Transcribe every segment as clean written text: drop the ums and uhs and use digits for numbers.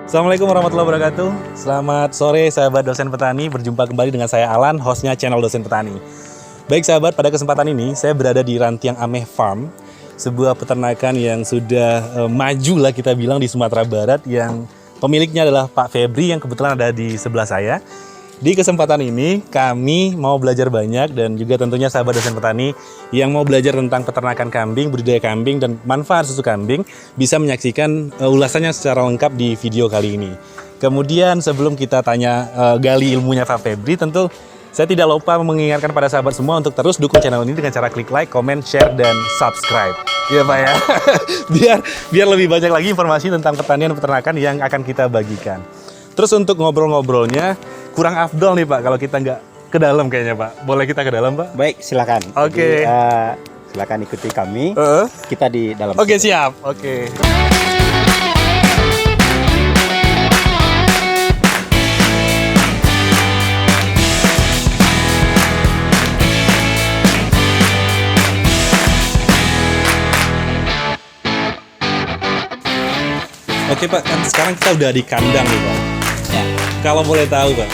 Assalamualaikum warahmatullahi wabarakatuh. Selamat sore sahabat dosen petani. Berjumpa kembali dengan saya Alan, hostnya channel Dosen Petani. Baik sahabat, pada kesempatan ini saya berada di Rantiang Ameh Farm, sebuah peternakan yang sudah maju lah kita bilang di Sumatera Barat, yang pemiliknya adalah Pak Febri yang kebetulan ada di sebelah saya. Di kesempatan ini kami mau belajar banyak, dan juga tentunya sahabat dosen petani yang mau belajar tentang peternakan kambing, budidaya kambing, dan manfaat susu kambing bisa menyaksikan ulasannya secara lengkap di video kali ini. Kemudian sebelum kita tanya gali ilmunya Pak Febri, tentu saya tidak lupa mengingatkan pada sahabat semua untuk terus dukung channel ini dengan cara klik like, comment, share, dan subscribe. Iya Pak ya, biar lebih banyak lagi informasi tentang pertanian dan peternakan yang akan kita bagikan. Terus untuk ngobrol-ngobrolnya, kurang afdol nih Pak kalau kita nggak ke dalam kayaknya Pak. Boleh kita ke dalam Pak? Baik, silakan. Oke. Jadi, silakan ikuti kami. Kita di dalam. Oke, siap. Oke. Oke Pak, kan sekarang kita udah di kandang nih Pak. Ya. Kalau boleh tahu Pak,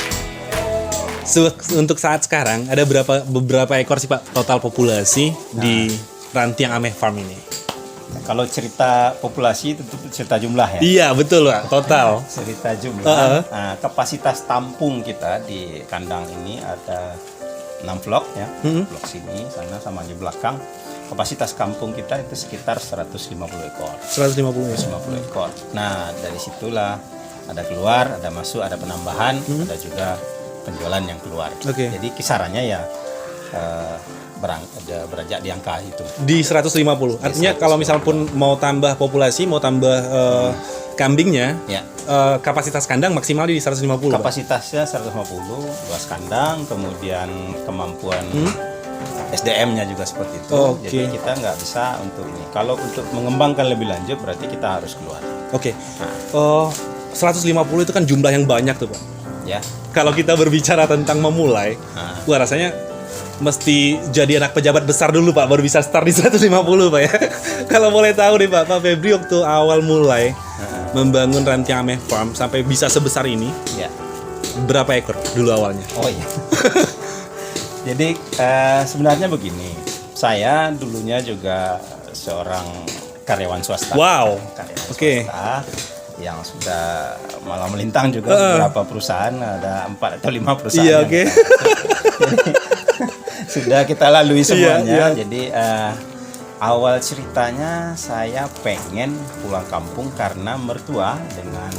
untuk saat sekarang ada beberapa ekor sih Pak total populasi di Rantiang Ameh Farm ini? Kalau cerita populasi tentu cerita jumlah ya. Iya betul Pak, total. Cerita jumlah. Nah, kapasitas tampung kita di kandang ini ada 6 blok ya. Blok sini, sana sama di belakang. Kapasitas kampung kita itu sekitar 150 ekor. 150 ekor. Nah, dari situlah ada keluar, ada masuk, ada penambahan, ada juga penjualan yang keluar. Jadi kisarannya ya beranjak di angka itu. Di 150. Artinya kalau misal pun mau tambah populasi, mau tambah kambingnya, ya. Kapasitas kandang maksimal di 150. Kapasitasnya 150, luas kandang, kemudian kemampuan SDM-nya juga seperti itu. Jadi kita nggak bisa untuk ini. Kalau untuk mengembangkan lebih lanjut berarti kita harus keluar. 150 itu kan jumlah yang banyak tuh Pak. Ya. Kalau kita berbicara tentang memulai, wah rasanya mesti jadi anak pejabat besar dulu Pak, baru bisa start di 150 Pak ya. Kalau boleh tahu nih Pak Febri waktu awal mulai membangun Rantiang Ameh Farm sampai bisa sebesar ini, ya. Berapa ekor dulu awalnya? Oh iya. Jadi sebenarnya begini, saya dulunya juga seorang karyawan swasta. Wow. Karyawan swasta yang sudah malah melintang juga beberapa perusahaan, ada 4 atau 5 perusahaan. Iya, oke. Sudah kita lalui semuanya. Jadi awal ceritanya saya pengen pulang kampung karena mertua dengan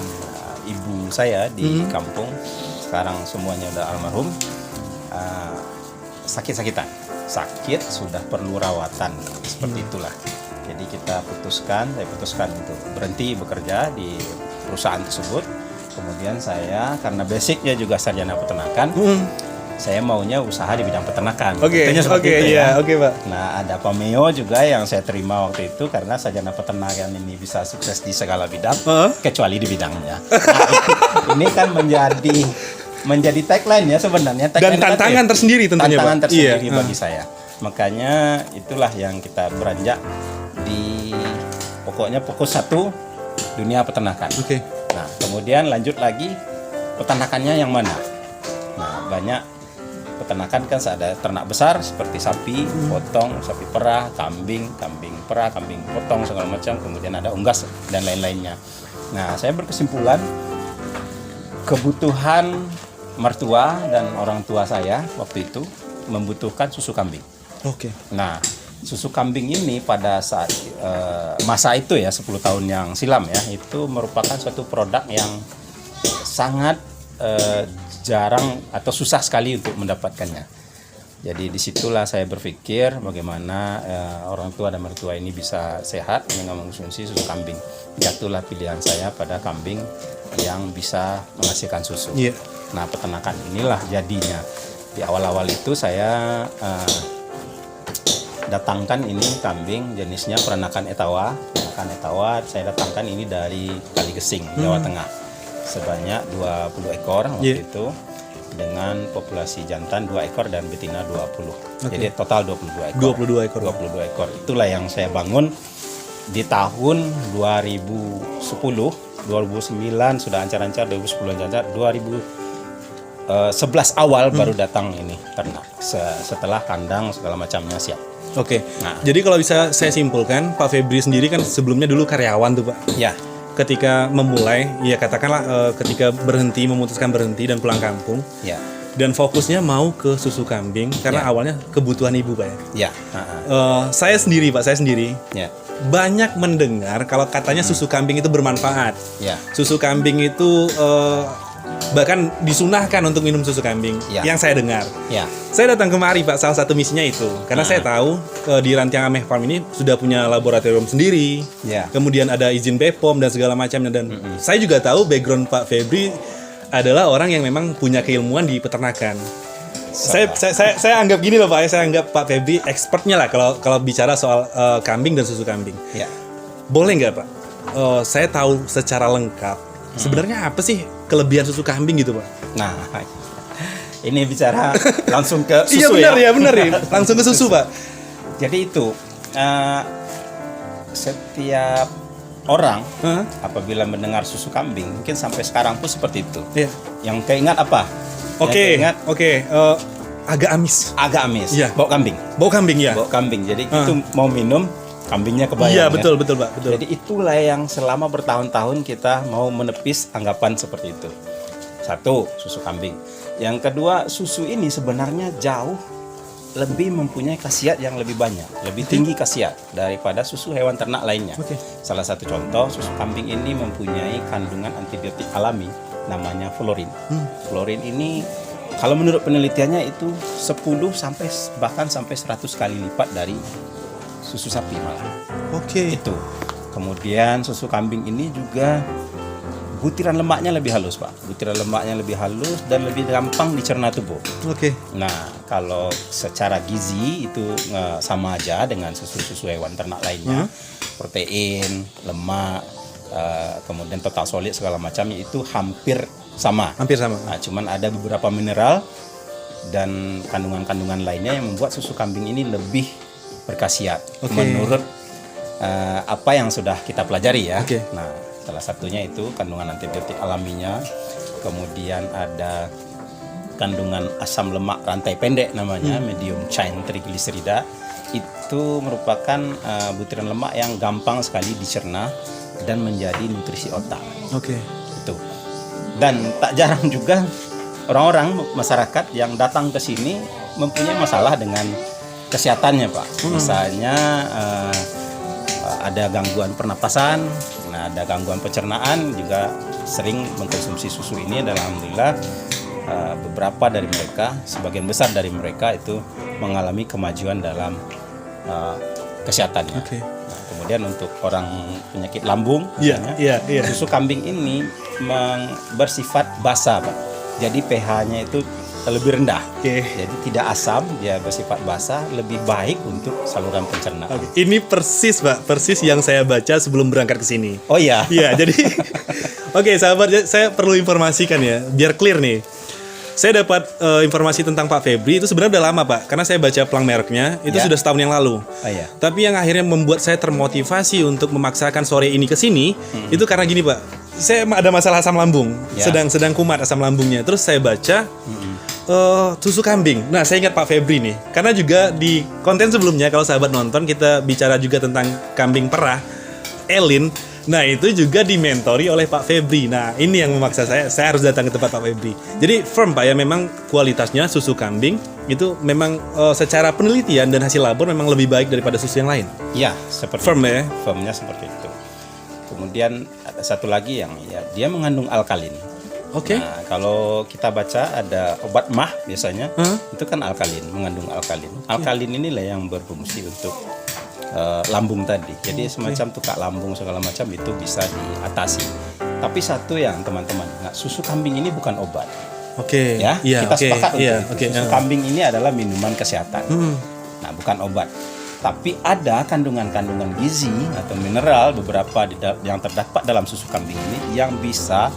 ibu saya di kampung, sekarang semuanya udah almarhum. Sakit-sakitan, sakit sudah perlu rawatan seperti itulah. Jadi saya putuskan untuk berhenti bekerja di perusahaan tersebut. Kemudian saya karena basicnya juga sarjana peternakan, saya maunya usaha di bidang peternakan. Pak. Nah, ada pameo juga yang saya terima waktu itu karena sarjana peternakan ini bisa sukses di segala bidang, kecuali di bidangnya. Nah, ini kan menjadi tagline ya sebenarnya. Dan tantangan tersendiri tentunya tantangan Pak. Tersendiri bagi saya. Makanya itulah yang kita beranjak di pokoknya fokus satu dunia peternakan. Nah, kemudian lanjut lagi peternakannya yang mana? Nah, banyak peternakan kan ada ternak besar seperti sapi potong, sapi perah, kambing perah, kambing potong segala macam, kemudian ada unggas dan lain-lainnya. Nah, saya berkesimpulan kebutuhan mertua dan orang tua saya waktu itu membutuhkan susu kambing. Nah, susu kambing ini pada saat masa itu ya 10 tahun yang silam ya, itu merupakan suatu produk yang sangat jarang atau susah sekali untuk mendapatkannya. Jadi disitulah saya berpikir bagaimana orang tua dan mertua ini bisa sehat dengan mengonsumsi susu kambing. Jatuhlah pilihan saya pada kambing yang bisa menghasilkan susu. Nah, peternakan inilah jadinya. Di awal-awal itu saya datangkan ini kambing jenisnya peranakan Etawa. Saya datangkan ini dari Kaligesing, Jawa Tengah. Sebanyak 20 ekor waktu itu, dengan populasi jantan 2 ekor dan betina 20. Jadi total 22 ekor. 22 ekor. Itulah yang saya bangun di tahun 2010 2009 sudah ancar-ancar, 2010 ancar, 2011 awal baru datang ini ternak setelah kandang segala macamnya siap. Oke. Nah, jadi kalau bisa saya simpulkan, Pak Febri sendiri kan sebelumnya dulu karyawan tuh Pak. Ya. Ketika memulai, ya katakanlah ketika memutuskan berhenti dan pulang kampung. Ya. Dan fokusnya mau ke susu kambing karena awalnya kebutuhan ibu Pak ya. Saya sendiri Pak, Ya. banyak mendengar kalau katanya susu kambing itu bermanfaat. Ya. Susu kambing itu bahkan disunahkan untuk minum susu kambing. Yang saya dengar. Ya. Saya datang kemari Pak, salah satu misinya itu karena saya tahu di Rantiang Ameh Farm ini sudah punya laboratorium sendiri. Kemudian ada izin BPOM dan segala macamnya, dan saya juga tahu background Pak Febri adalah orang yang memang punya keilmuan di peternakan. Saya anggap gini loh Pak, saya anggap Pak Febri expertnya lah kalau bicara soal kambing dan susu kambing. Boleh nggak Pak? Saya tahu secara lengkap sebenarnya apa sih kelebihan susu kambing gitu Pak? Nah, ini bicara langsung ke susu. Iya benar ya, langsung ke susu Pak. Jadi itu setiap orang apabila mendengar susu kambing, mungkin sampai sekarang pun seperti itu. Yang keingat apa? Agak amis. Bau kambing. Bau kambing ya. Bau kambing. Jadi itu mau minum kambingnya kebayang. Iya betul Pak. Betul. Jadi itulah yang selama bertahun-tahun kita mau menepis anggapan seperti itu. Satu, susu kambing. Yang kedua, susu ini sebenarnya jauh lebih mempunyai khasiat yang lebih banyak, lebih tinggi khasiat daripada susu hewan ternak lainnya. Salah satu contoh, susu kambing ini mempunyai kandungan antibiotik alami namanya fluorin. Fluorin ini kalau menurut penelitiannya itu 10 sampai bahkan sampai 100 kali lipat dari susu sapi malah. Itu. Kemudian susu kambing ini juga butiran lemaknya lebih halus Pak. Butiran lemaknya lebih halus dan lebih gampang dicerna tubuh. Nah, kalau secara gizi itu sama aja dengan susu-susu hewan ternak lainnya. Protein, lemak, kemudian total solid segala macamnya itu hampir sama. Nah, cuman ada beberapa mineral dan kandungan-kandungan lainnya yang membuat susu kambing ini lebih berkhasiat menurut apa yang sudah kita pelajari ya. Nah, salah satunya itu kandungan antibiotik alaminya, kemudian ada kandungan asam lemak rantai pendek namanya medium chain triglycerida. Itu merupakan butiran lemak yang gampang sekali dicerna dan menjadi nutrisi otak. Itu. Dan tak jarang juga orang-orang masyarakat yang datang ke sini mempunyai masalah dengan kesehatannya Pak. Misalnya ada gangguan pernapasan, ada gangguan pencernaan, juga sering mengkonsumsi susu ini. Dan alhamdulillah beberapa dari mereka, sebagian besar dari mereka itu mengalami kemajuan dalam kesehatannya. Nah, kemudian untuk orang penyakit lambung, susu kambing ini bersifat basa Pak. Jadi pH-nya itu lebih rendah. Jadi tidak asam, dia bersifat basa, lebih baik untuk saluran pencernaan. Ini persis Pak, persis yang saya baca sebelum berangkat ke sini. Jadi sahabat, saya perlu informasikan ya, biar clear nih. Saya dapat informasi tentang Pak Febri itu sebenarnya udah lama Pak, karena saya baca pelang mereknya itu sudah setahun yang lalu. Tapi yang akhirnya membuat saya termotivasi untuk memaksakan sore ini ke sini itu karena gini Pak, saya ada masalah asam lambung, sedang kumat asam lambungnya. Terus saya baca susu kambing. Nah, saya ingat Pak Febri nih, karena juga di konten sebelumnya kalau sahabat nonton kita bicara juga tentang kambing perah, Elin. Nah, itu juga dimentori oleh Pak Febri. Nah, ini yang memaksa saya harus datang ke tempat Pak Febri. Jadi firm Pak ya, memang kualitasnya susu kambing itu memang secara penelitian dan hasil labor memang lebih baik daripada susu yang lain. Seperti firm itu. Ya. Firmnya seperti itu. Kemudian ada satu lagi yang dia mengandung alkalin. Nah, kalau kita baca ada obat mah biasanya itu kan alkalin, mengandung alkalin. Alkalin inilah yang berfungsi untuk lambung tadi. Jadi semacam tukak lambung segala macam itu bisa diatasi. Tapi satu yang teman-teman, susu kambing ini bukan obat. Kita sepakat untuk itu. Susu kambing ini adalah minuman kesehatan. Nah, bukan obat. Tapi ada kandungan-kandungan gizi atau mineral beberapa yang terdapat dalam susu kambing ini yang bisa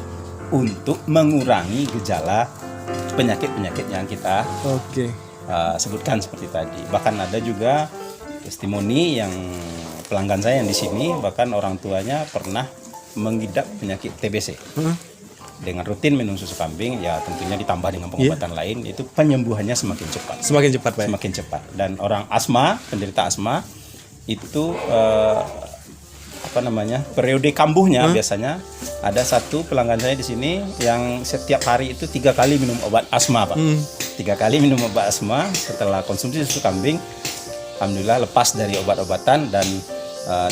untuk mengurangi gejala penyakit-penyakit yang kita sebutkan seperti tadi. Bahkan ada juga testimoni yang pelanggan saya yang di sini, bahkan orang tuanya pernah mengidap penyakit TBC. Dengan rutin minum susu kambing, ya tentunya ditambah dengan pengobatan lain, itu penyembuhannya semakin cepat. Semakin cepat, Pak. Semakin cepat. Dan orang asma, penderita asma itu periode kambuhnya biasanya ada satu pelanggan saya di sini yang setiap hari itu 3 kali minum obat asma, Pak. 3 kali minum obat asma setelah konsumsi susu kambing, alhamdulillah lepas dari obat-obatan dan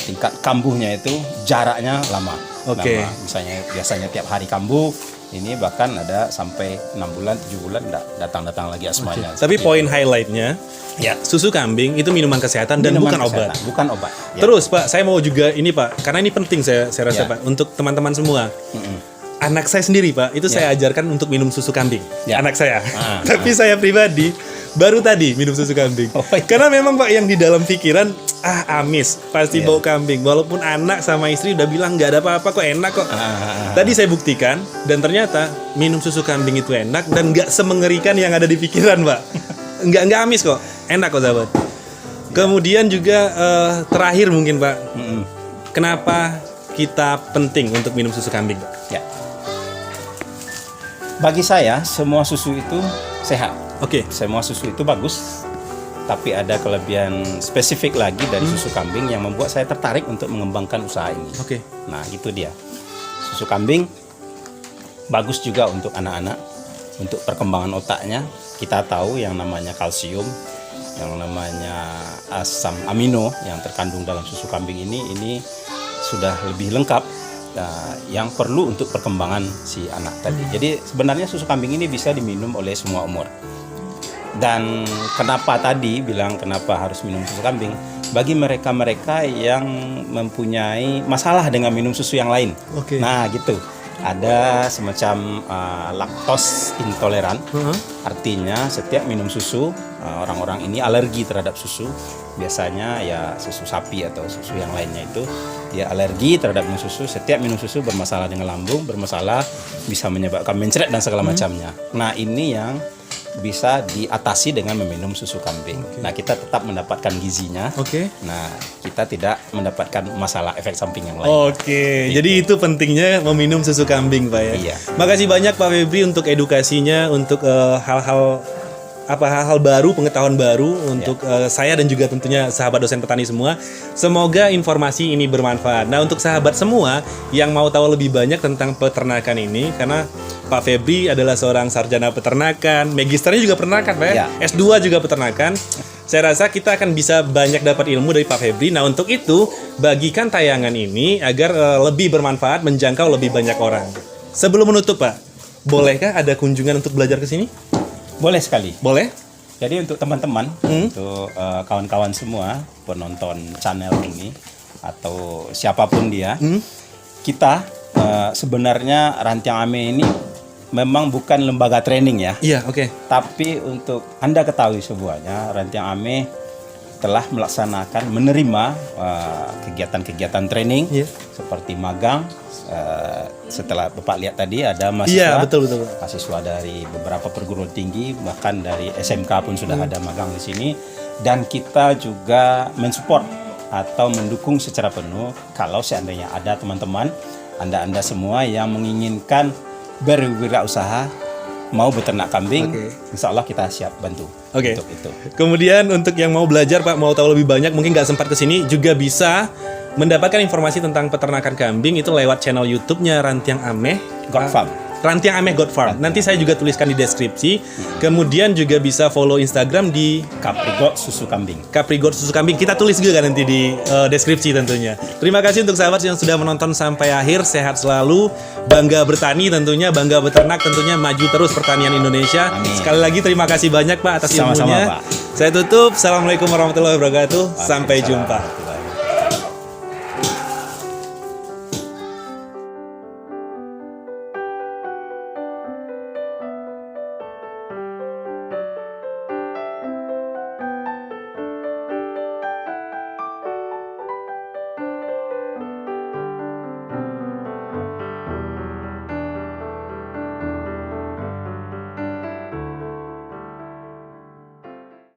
tingkat kambuhnya itu jaraknya lama. Oke. Misalnya biasanya tiap hari kambuh, ini bahkan ada sampai 6 bulan, 7 bulan datang lagi asmanya. Tapi poin highlightnya, ya, susu kambing itu minuman kesehatan dan bukan obat. Bukan obat. Ya. Terus Pak, saya mau juga ini Pak, karena ini penting saya rasa Pak untuk teman-teman semua. Anak saya sendiri Pak, itu saya ajarkan untuk minum susu kambing. Anak saya. Tapi saya pribadi baru tadi minum susu kambing. Karena memang Pak yang di dalam pikiran amis, pasti bau kambing. Walaupun anak sama istri udah bilang nggak ada apa-apa kok, enak kok. Tadi saya buktikan dan ternyata minum susu kambing itu enak dan nggak semengerikan yang ada di pikiran Pak. Nggak amis kok, enak kok sahabat. Kemudian juga terakhir mungkin Pak, kenapa kita penting untuk minum susu kambing? Ya. Bagi saya semua susu itu sehat. Oke. Semua susu itu bagus. Tapi ada kelebihan spesifik lagi dari susu kambing yang membuat saya tertarik untuk mengembangkan usaha ini. Oke. Nah, itu dia. Susu kambing bagus juga untuk anak-anak, untuk perkembangan otaknya. Kita tahu yang namanya kalsium, yang namanya asam amino yang terkandung dalam susu kambing ini sudah lebih lengkap yang perlu untuk perkembangan si anak tadi. Jadi sebenarnya susu kambing ini bisa diminum oleh semua umur. Dan kenapa tadi bilang kenapa harus minum susu kambing? Bagi mereka-mereka yang mempunyai masalah dengan minum susu yang lain. Oke. Nah, gitu. Ada semacam laktos intoleran. Artinya setiap minum susu, orang-orang ini alergi terhadap susu. Biasanya ya susu sapi atau susu yang lainnya itu dia alergi terhadap minum susu. Setiap minum susu bermasalah dengan lambung, bermasalah bisa menyebabkan mencret dan segala macamnya. Nah, ini yang bisa diatasi dengan meminum susu kambing. Nah, kita tetap mendapatkan gizinya. Nah, kita tidak mendapatkan masalah efek samping yang lain. Jadi itu pentingnya meminum susu kambing, Pak ya. Iya. Makasih banyak Pak Febri untuk edukasinya, untuk hal-hal baru, pengetahuan baru untuk saya dan juga tentunya sahabat dosen petani semua. Semoga informasi ini bermanfaat. Nah, untuk sahabat semua yang mau tahu lebih banyak tentang peternakan ini, karena Pak Febri adalah seorang sarjana peternakan, magisternya juga peternakan, Pak ya. S2 juga peternakan. Saya rasa kita akan bisa banyak dapat ilmu dari Pak Febri. Nah, untuk itu bagikan tayangan ini agar lebih bermanfaat, menjangkau lebih banyak orang. Sebelum menutup, Pak, bolehkah ada kunjungan untuk belajar ke sini? Boleh sekali. Boleh? Jadi untuk teman-teman, untuk kawan-kawan semua penonton channel ini atau siapapun dia, kita sebenarnya Rantiang Ame ini memang bukan lembaga training ya. Iya, oke. Tapi untuk Anda ketahui semuanya, Rantiang Ame telah menerima kegiatan-kegiatan training seperti magang. Setelah Bapak lihat tadi ada mahasiswa, betul. mahasiswa dari beberapa perguruan tinggi, bahkan dari SMK pun sudah ada magang di sini. Dan kita juga mensupport atau mendukung secara penuh kalau seandainya ada teman-teman, Anda semua yang menginginkan berwirausaha, mau beternak kambing, insya Allah kita siap bantu untuk itu. Kemudian untuk yang mau belajar Pak, mau tahu lebih banyak, mungkin nggak sempat kesini, juga bisa mendapatkan informasi tentang peternakan kambing itu lewat channel YouTube-nya Rantiang Ameh God Farm. Rantiang Ameh God Farm. Nanti saya juga tuliskan di deskripsi. Kemudian juga bisa follow Instagram di Caprigot Susu Kambing. Caprigot Susu Kambing. Kita tulis juga kan nanti di deskripsi tentunya. Terima kasih untuk sahabat yang sudah menonton sampai akhir. Sehat selalu, bangga bertani tentunya, bangga beternak tentunya, maju terus pertanian Indonesia. Amin. Sekali lagi terima kasih banyak Pak atas ilmunya. Sama-sama, Pak. Saya tutup. Assalamualaikum warahmatullahi wabarakatuh. Sampai jumpa.